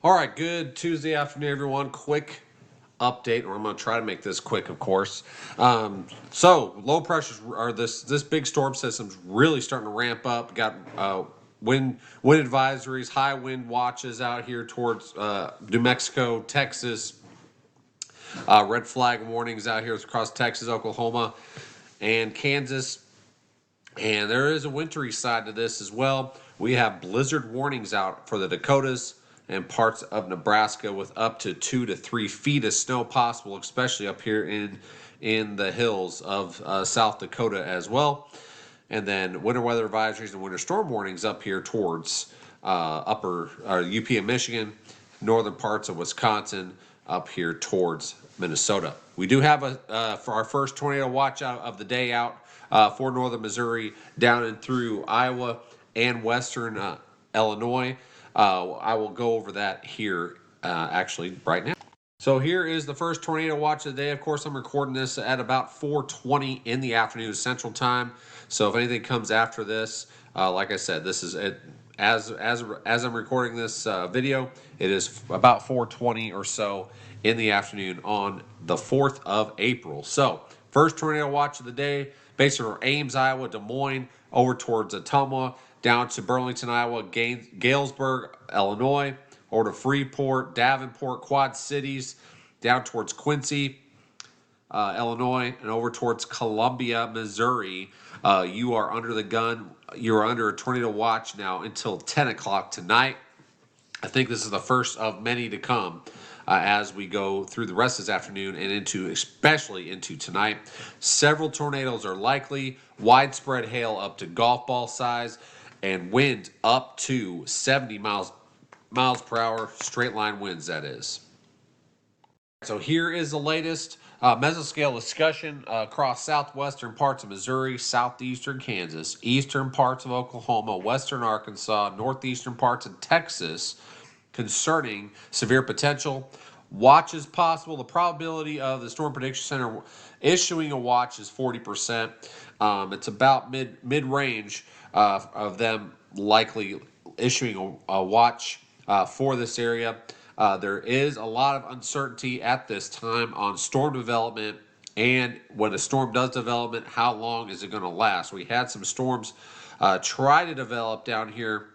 All right, good Tuesday afternoon, everyone. Quick update, or I'm going to try to make this quick, of course. So low pressures are this big storm system's really starting to ramp up. Got wind advisories, high wind watches out here towards New Mexico, Texas. Red flag warnings out here across Texas, Oklahoma, and Kansas. And there is a wintry side to this as well. We have blizzard warnings out for the Dakotas and parts of Nebraska with up to 2 to 3 feet of snow possible, especially up here in the hills of South Dakota as well. And then winter weather advisories and winter storm warnings up here towards upper UP of Michigan, northern parts of Wisconsin, up here towards Minnesota. We do have for our first tornado watch out of the day out for northern Missouri down and through Iowa and western Illinois. I will go over that here actually right now. So here is the first tornado watch of the day. Of course, I'm recording this at about 4:20 in the afternoon Central Time. So if anything comes after this, like I said, this is it. As I'm recording this video, it is about 4:20 or so in the afternoon on the 4th of April. So first tornado watch of the day, based on Ames, Iowa, Des Moines, over towards Ottumwa, down to Burlington, Iowa, Galesburg, Illinois, over to Freeport, Davenport, Quad Cities, down towards Quincy, Illinois, and over towards Columbia, Missouri. You are under the gun. You are under a tornado watch now until 10 o'clock tonight. I think this is the first of many to come as we go through the rest of this afternoon and especially into tonight. Several tornadoes are likely, widespread hail up to golf ball size, and wind up to 70 miles per hour, straight line winds, that is. So here is the latest mesoscale discussion across southwestern parts of Missouri, southeastern Kansas, eastern parts of Oklahoma, western Arkansas, northeastern parts of Texas concerning severe potential. Watches possible. The probability of the Storm Prediction Center issuing a watch is 40%. It's about mid range of them likely issuing a watch for this area. There is a lot of uncertainty at this time on storm development, and when a storm does develop, how long is it going to last? We had some storms try to develop down here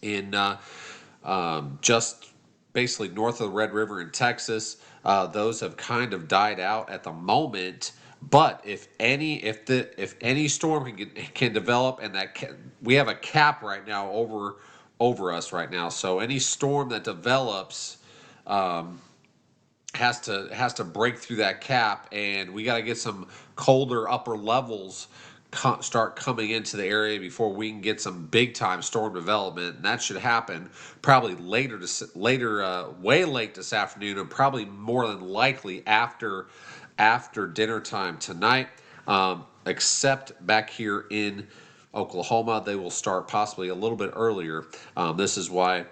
in just basically north of the Red River in Texas. Those have kind of died out at the moment. But if any storm can develop, and we have a cap right now over us right now, so any storm that develops has to break through that cap, and we got to get some colder upper levels start coming into the area before we can get some big time storm development, and that should happen probably way late this afternoon, and probably more than likely after dinner time tonight. Except back here in Oklahoma, they will start possibly a little bit earlier. This is why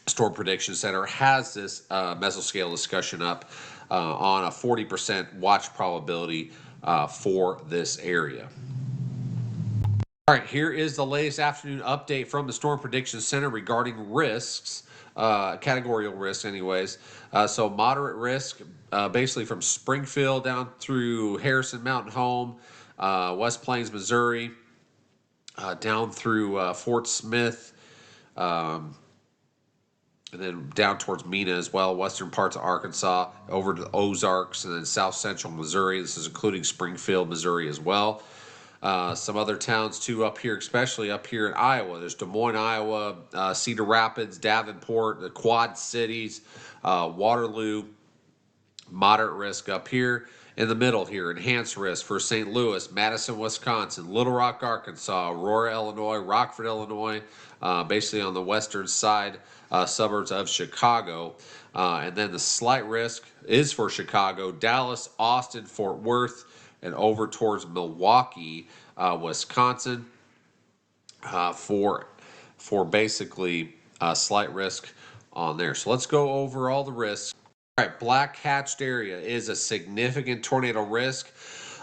Storm Prediction Center has this mesoscale discussion up on a 40% watch probability for this area. All right, here is the latest afternoon update from the Storm Prediction Center regarding risks, categorical risks anyways. So moderate risk, basically from Springfield down through Harrison Mountain Home, West Plains, Missouri, down through Fort Smith, and then down towards Mena as well, western parts of Arkansas, over to the Ozarks, and then south central Missouri. This is including Springfield, Missouri as well. Some other towns too up here, especially up here in Iowa. There's Des Moines, Iowa, Cedar Rapids, Davenport, the Quad Cities, Waterloo. Moderate risk up here in the middle here. Enhanced risk for St. Louis, Madison, Wisconsin, Little Rock, Arkansas, Aurora, Illinois, Rockford, Illinois, basically on the western side suburbs of Chicago. And then the slight risk is for Chicago, Dallas, Austin, Fort Worth, and over towards Milwaukee, Wisconsin, for basically slight risk on there. So let's go over all the risks. All right, black hatched area is a significant tornado risk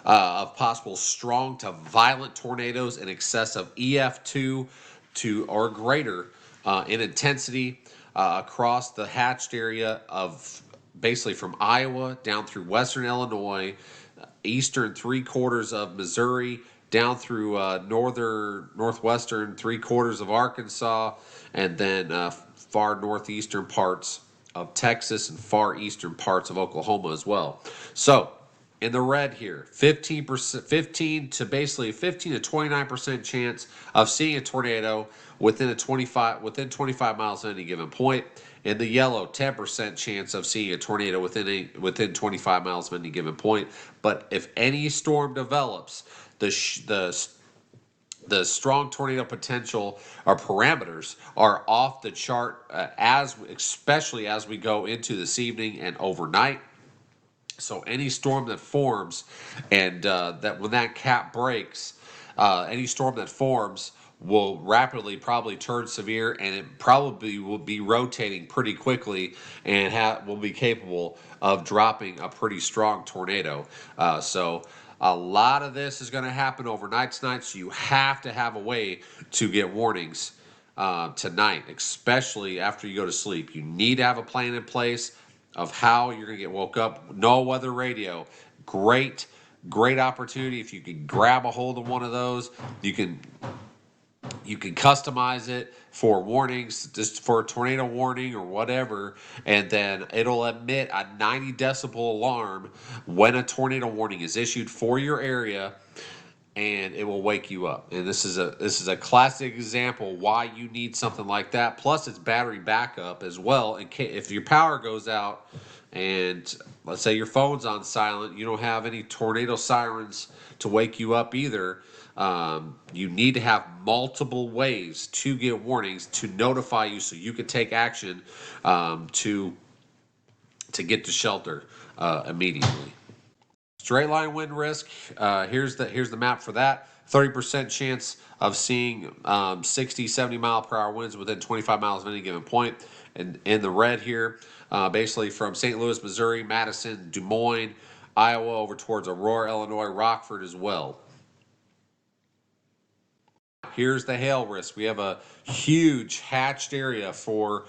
of possible strong to violent tornadoes in excess of EF2 to or greater in intensity. across the hatched area of basically from Iowa down through western Illinois, eastern 3/4 of Missouri, down through northwestern 3/4 of Arkansas, and then far northeastern parts of Texas and far eastern parts of Oklahoma as well. So in the red here, 15%, 15 to basically 15 to 29% chance of seeing a tornado within 25 miles at any given point. In the yellow, 10% chance of seeing a tornado within 25 miles of any given point. But if any storm develops, the strong tornado potential or parameters are off the chart, especially as we go into this evening and overnight. So any storm that forms, and that when that cap breaks, any storm that forms will rapidly probably turn severe, and it probably will be rotating pretty quickly, and will be capable of dropping a pretty strong tornado. So a lot of this is going to happen overnight tonight. So you have to have a way to get warnings tonight, especially after you go to sleep. You need to have a plan in place of how you're going to get woke up. No weather radio. Great opportunity. If you can grab a hold of one of those, you can customize it for warnings, just for a tornado warning or whatever, and then it'll emit a 90 decibel alarm when a tornado warning is issued for your area, and it will wake you up. And this is a classic example why you need something like that. Plus, it's battery backup as well. In case if your power goes out, and let's say your phone's on silent, you don't have any tornado sirens to wake you up either. You need to have multiple ways to get warnings to notify you, so you can take action to get to shelter immediately. Straight line wind risk. Here's the map for that. 30% chance of seeing 60, 70 mile per hour winds within 25 miles of any given point. And in the red here, basically from St. Louis, Missouri, Madison, Des Moines, Iowa, over towards Aurora, Illinois, Rockford as well. Here's the hail risk. We have a huge hatched area for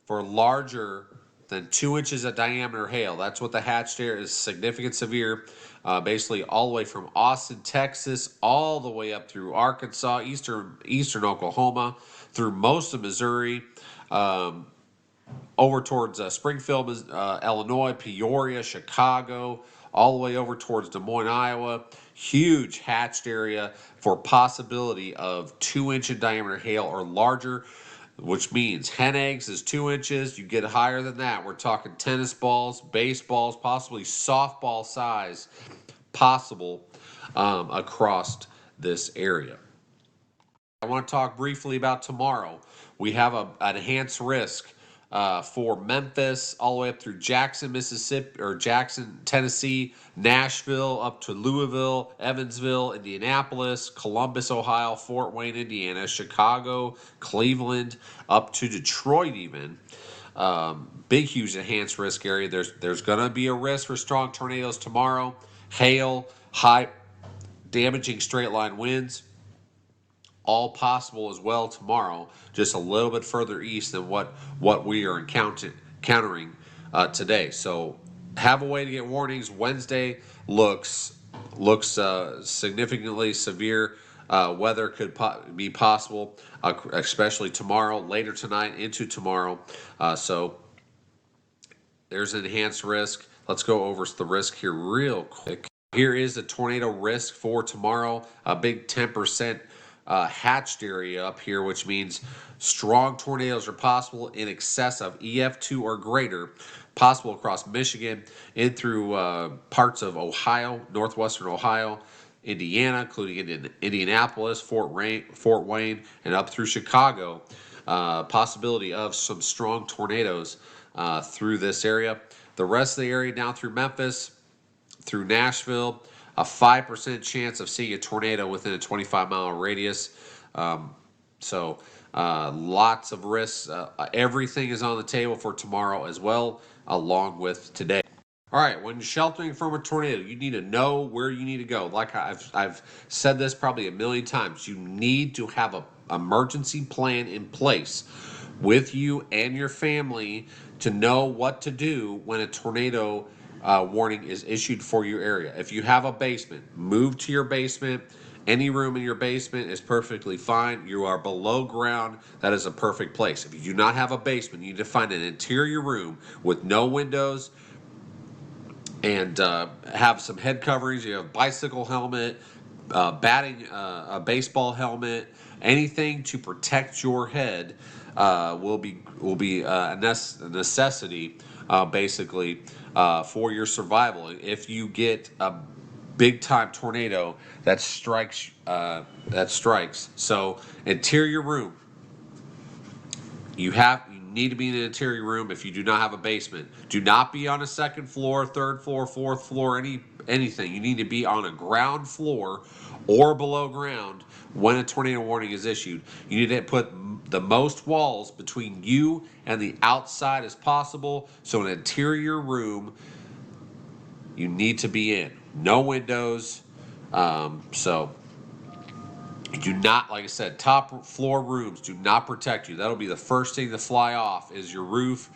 larger than 2 inches of diameter hail. That's what the hatched area is. Significant severe, basically all the way from Austin, Texas, all the way up through Arkansas, eastern Oklahoma, through most of Missouri, over towards Springfield, Illinois, Peoria, Chicago, all the way over towards Des Moines, Iowa. Huge hatched area for possibility of 2-inch in diameter hail or larger, which means hen eggs is 2 inches. You get higher than that, we're talking tennis balls, baseballs, possibly softball size possible across this area. I want to talk briefly about tomorrow. We have an enhanced risk for Memphis all the way up through Jackson, Mississippi, or Jackson, Tennessee, Nashville, up to Louisville, Evansville, Indianapolis, Columbus, Ohio, Fort Wayne, Indiana, Chicago, Cleveland, up to Detroit even. Big, huge enhanced risk area. There's going to be a risk for strong tornadoes tomorrow, hail, high damaging straight line winds. All possible as well tomorrow, just a little bit further east than what we are encountering today. So have a way to get warnings. Wednesday looks significantly severe. Weather could be possible, especially tomorrow, later tonight into tomorrow. So there's enhanced risk. Let's go over the risk here real quick. Here is the tornado risk for tomorrow. A big 10% hatched area up here, which means strong tornadoes are possible in excess of EF2 or greater, possible across Michigan, in through parts of Ohio, northwestern Ohio, Indiana, including Indianapolis, Fort Wayne, and up through Chicago. Possibility of some strong tornadoes through this area. The rest of the area down through Memphis, through Nashville, a 5% chance of seeing a tornado within a 25-mile radius. So lots of risks. Everything is on the table for tomorrow as well, along with today. All right, when sheltering from a tornado, you need to know where you need to go. Like I've said this probably a million times, you need to have a emergency plan in place with you and your family to know what to do when a tornado warning is issued for your area. If you have a basement, move to your basement. Any room in your basement is perfectly fine. You are below ground. That is a perfect place. If you do not have a basement, you need to find an interior room with no windows and have some head coverings. You have a bicycle helmet, a baseball helmet, anything to protect your head will be a necessity, basically, for your survival. If you get a big time tornado that strikes, so interior room. You need to be in an interior room if you do not have a basement. Do not be on a second floor, third floor, fourth floor, anything. You need to be on a ground floor or below ground when a tornado warning is issued. You need to put the most walls between you and the outside as possible. So an interior room you need to be in. No windows. So do not, like I said, top floor rooms do not protect you. That'll be the first thing to fly off is your roof.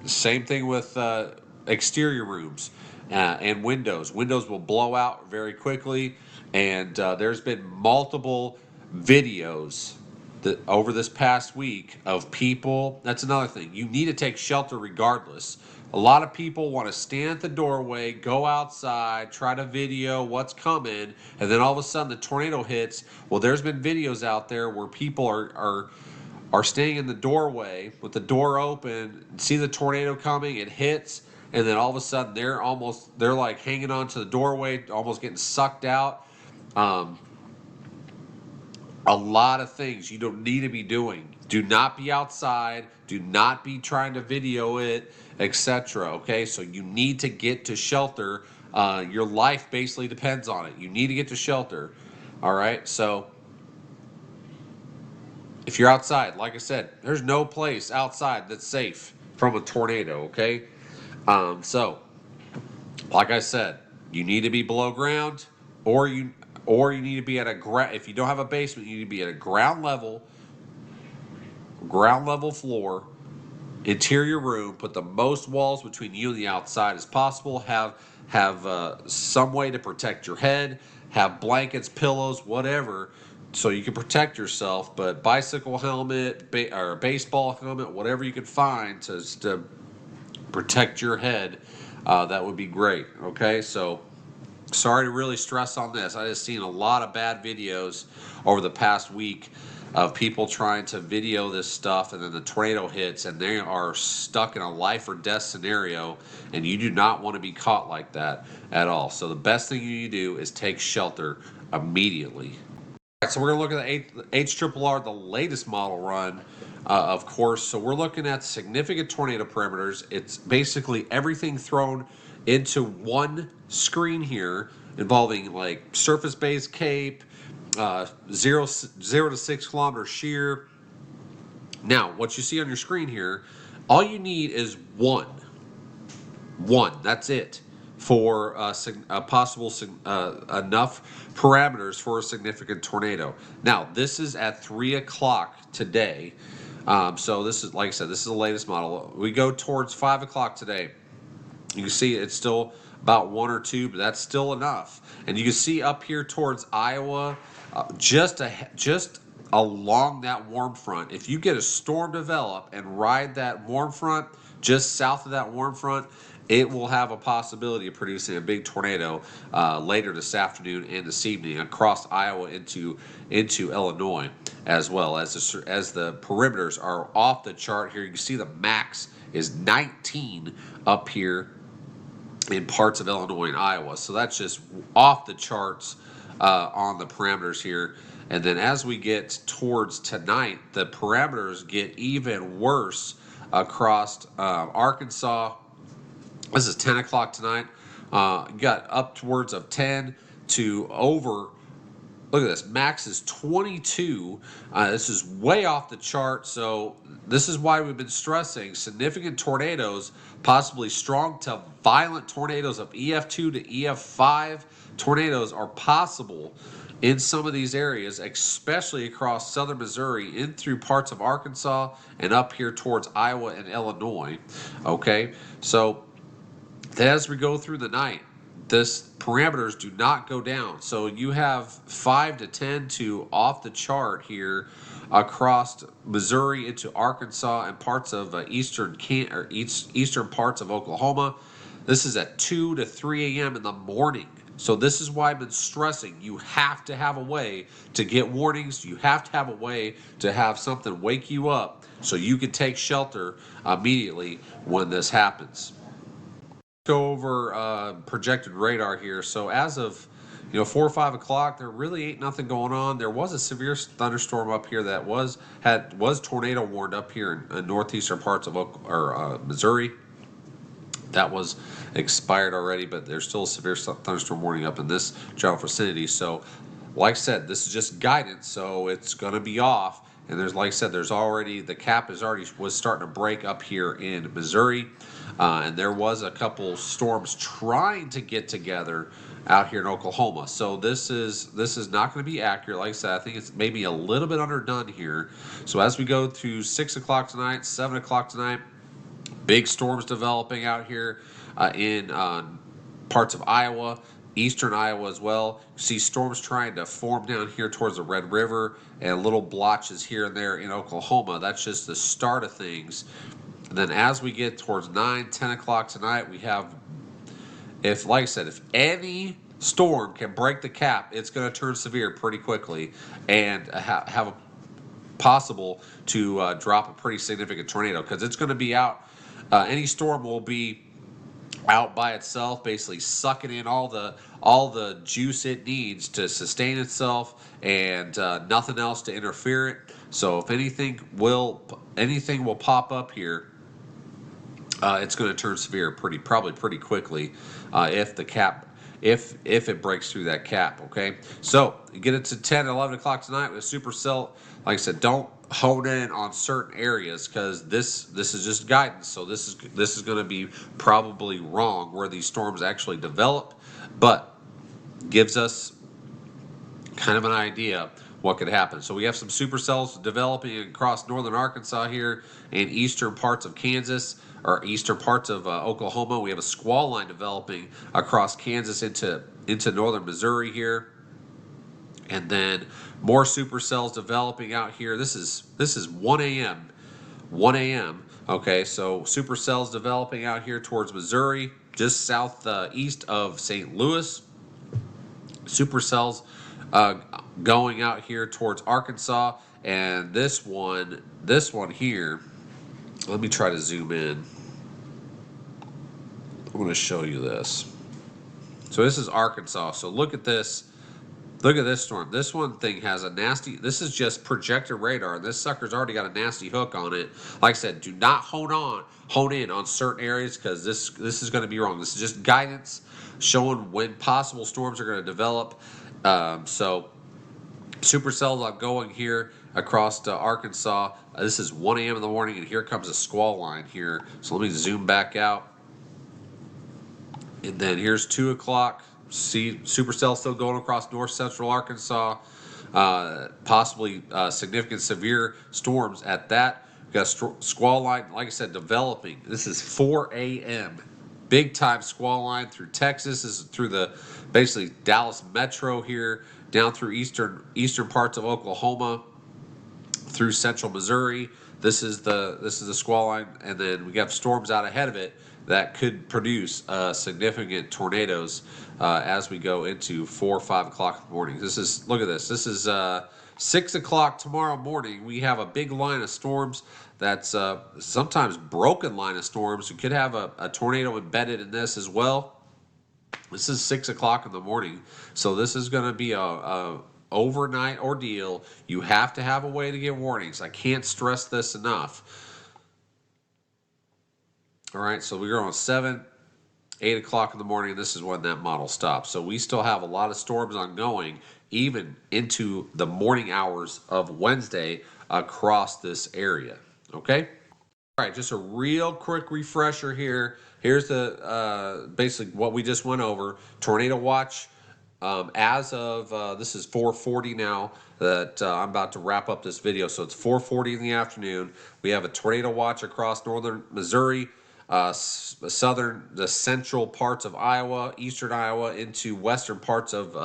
Same thing with exterior rooms and windows. Windows will blow out very quickly, and there's been multiple videos that over this past week of people. That's another thing. You need to take shelter regardless. A lot of people want to stand at the doorway, go outside, try to video what's coming, and then all of a sudden the tornado hits. Well, there's been videos out there where people are staying in the doorway with the door open, see the tornado coming, it hits, and then all of a sudden they're like hanging on to the doorway, almost getting sucked out. A lot of things you don't need to be doing. Do not be outside. Do not be trying to video it, etc. Okay, so you need to get to shelter. Your life basically depends on it. You need to get to shelter. All right, so if you're outside, like I said, there's no place outside that's safe from a tornado. Okay, so like I said, you need to be below ground, or you need to be at if you don't have a basement, you need to be at a ground level floor, interior room. Put the most walls between you and the outside as possible. Have some way to protect your head. Have blankets, pillows, whatever, so you can protect yourself. But bicycle helmet or baseball helmet, whatever you can find to protect your head, that would be great. Okay, so sorry to really stress on this. I just seen a lot of bad videos over the past week of people trying to video this stuff, and then the tornado hits and they are stuck in a life or death scenario, and you do not want to be caught like that at all. So the best thing you need to do is take shelter immediately. All right, so we're going to look at the HRRR, the latest model run, of course. So we're looking at significant tornado parameters. It's basically everything thrown into one screen here, involving like surface-based CAPE, 0 to 6 kilometer shear. Now, what you see on your screen here, all you need is one. That's it for a possible enough parameters for a significant tornado. Now, this is at 3 o'clock today. So this is, like I said, this is the latest model. We go towards 5 o'clock today. You can see it's still about 1 or 2, but that's still enough. And you can see up here towards Iowa, just along that warm front. If you get a storm develop and ride that warm front just south of that warm front, it will have a possibility of producing a big tornado later this afternoon and this evening across Iowa into Illinois, as well as the perimeters are off the chart here. You can see the max is 19 up here in parts of Illinois and Iowa. So that's just off the charts on the parameters here. And then as we get towards tonight, the parameters get even worse across Arkansas. This is 10 o'clock tonight. You got upwards of 10 to over. Look at this. Max is 22. This is way off the chart. So this is why we've been stressing significant tornadoes, possibly strong to violent tornadoes of EF2 to EF5 tornadoes are possible in some of these areas, especially across southern Missouri, in through parts of Arkansas, and up here towards Iowa and Illinois. Okay, so as we go through the night, this parameters do not go down. So you have 5 to 10 to off the chart here across Missouri into Arkansas and parts of eastern parts of Oklahoma. This is at 2 to 3 a.m. in the morning. So this is why I've been stressing you have to have a way to get warnings. You have to have a way to have something wake you up so you can take shelter immediately when this happens. Go over projected radar here. So as of 4 or 5 o'clock, there really ain't nothing going on. There was a severe thunderstorm up here that was tornado warned up here in northeastern parts of Missouri. That was expired already, but there's still a severe thunderstorm warning up in this general vicinity. So, like I said, this is just guidance, so it's going to be off. And there's, like I said, the cap was starting to break up here in Missouri, and there was a couple storms trying to get together out here in Oklahoma. So this is not going to be accurate. Like I said, I think it's maybe a little bit underdone here. So as we go to 6 o'clock tonight, 7 o'clock tonight. Big storms developing out here in parts of Iowa, eastern Iowa as well. You see storms trying to form down here towards the Red River and little blotches here and there in Oklahoma. That's just the start of things. And then as we get towards 9, 10 o'clock tonight, we have, like I said, if any storm can break the cap, it's going to turn severe pretty quickly and have a possible to drop a pretty significant tornado, because it's going to be out. Any storm will be out by itself, basically sucking in all the juice it needs to sustain itself, and nothing else to interfere it. So if anything will pop up here, it's going to turn severe probably pretty quickly if it breaks through that cap. Okay, so you get it to 10, 11 o'clock tonight with supercell. Like I said, don't hone in on certain areas, because this is just guidance. So this is going to be probably wrong where these storms actually develop, but gives us kind of an idea what could happen. So we have some supercells developing across northern Arkansas here and eastern parts of Kansas, or eastern parts of Oklahoma. We have a squall line developing across Kansas into northern Missouri here. And then more supercells developing out here. This is 1 a.m. 1 a.m. Okay, so supercells developing out here towards Missouri, just southeast of St. Louis. Supercells going out here towards Arkansas, and this one here. Let me try to zoom in. I'm going to show you this. So this is Arkansas. So look at this. Look at this storm. This one thing has a nasty, this is just projected radar. This sucker's already got a nasty hook on it. Like I said, do not hone in on certain areas, because this is going to be wrong. This is just guidance showing when possible storms are going to develop. So supercells are going here across Arkansas. This is 1 a.m. in the morning, and here comes a squall line here. So let me zoom back out. And then here's 2 o'clock. See supercell still going across north central Arkansas, possibly significant severe storms at that. We've got a squall line, like I said, developing. This is 4 a.m. Big time squall line through Texas. This is through the basically Dallas metro here, down through eastern parts of Oklahoma, through central Missouri. This is the squall line, and then we have storms out ahead of it that could produce significant tornadoes as we go into 4 or 5 o'clock in the morning. Look at this. This is 6 o'clock tomorrow morning. We have a big line of storms that's sometimes broken line of storms. You could have a tornado embedded in this as well. This is 6 o'clock in the morning. So this is going to be a overnight ordeal. You have to have a way to get warnings. I can't stress this enough. All right, so we're on 7, 8 o'clock in the morning. This is when that model stops. So we still have a lot of storms ongoing, even into the morning hours of Wednesday across this area. Okay? All right, just a real quick refresher here. Here's the basically what we just went over. Tornado watch As of this is 4:40 now that I'm about to wrap up this video, so it's 4:40 in the afternoon. We have a tornado watch across northern Missouri, the central parts of Iowa, eastern Iowa, into western parts of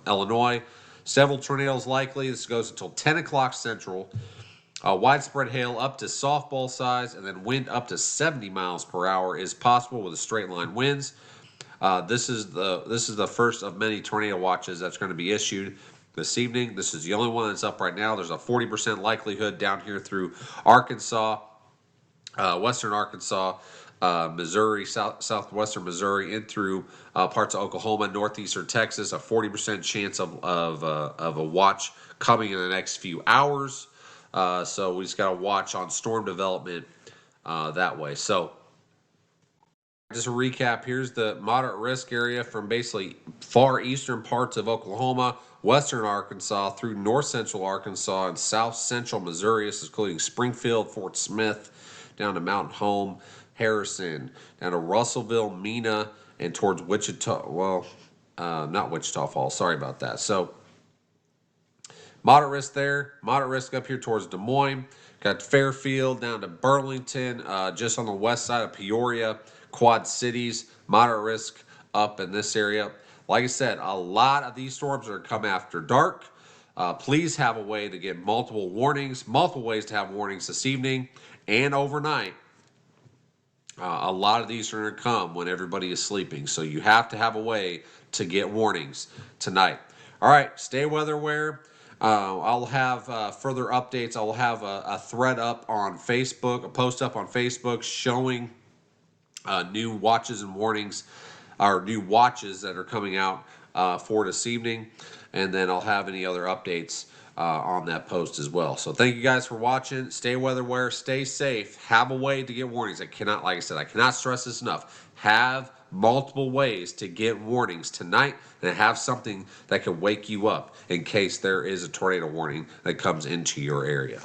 Illinois. Several tornadoes likely. This goes until 10 o'clock central. Widespread hail up to softball size, and then wind up to 70 miles per hour is possible with a straight line winds. This is the first of many tornado watches that's going to be issued this evening. This is the only one that's up right now. There's a 40% likelihood down here through Arkansas, western Arkansas, Missouri, southwestern Missouri, in through parts of Oklahoma, northeastern Texas. A 40% chance of a watch coming in the next few hours. So we just got to watch on storm development that way. So just a recap, here's the moderate risk area from basically far eastern parts of Oklahoma, western Arkansas, through north central Arkansas and south central Missouri. This is including Springfield, Fort Smith, down to Mountain Home, Harrison, down to Russellville, Mena, and towards Wichita. Well, not Wichita Falls. Sorry about that. So moderate risk there. Moderate risk up here towards Des Moines. Got Fairfield down to Burlington, just on the west side of Peoria, Quad Cities. Moderate risk up in this area. Like I said, a lot of these storms are come after dark. Please have a way to get multiple warnings, multiple ways to have warnings this evening and overnight. A lot of these are going to come when everybody is sleeping. So you have to have a way to get warnings tonight. All right, stay weather aware. I'll have further updates. I'll have a thread up on Facebook, a post up on Facebook showing new watches and warnings, or new watches that are coming out for this evening. And then I'll have any other updates on that post as well. So thank you guys for watching. Stay weather aware, stay safe, have a way to get warnings. Like I said, I cannot stress this enough. Have multiple ways to get warnings tonight, and have something that can wake you up in case there is a tornado warning that comes into your area.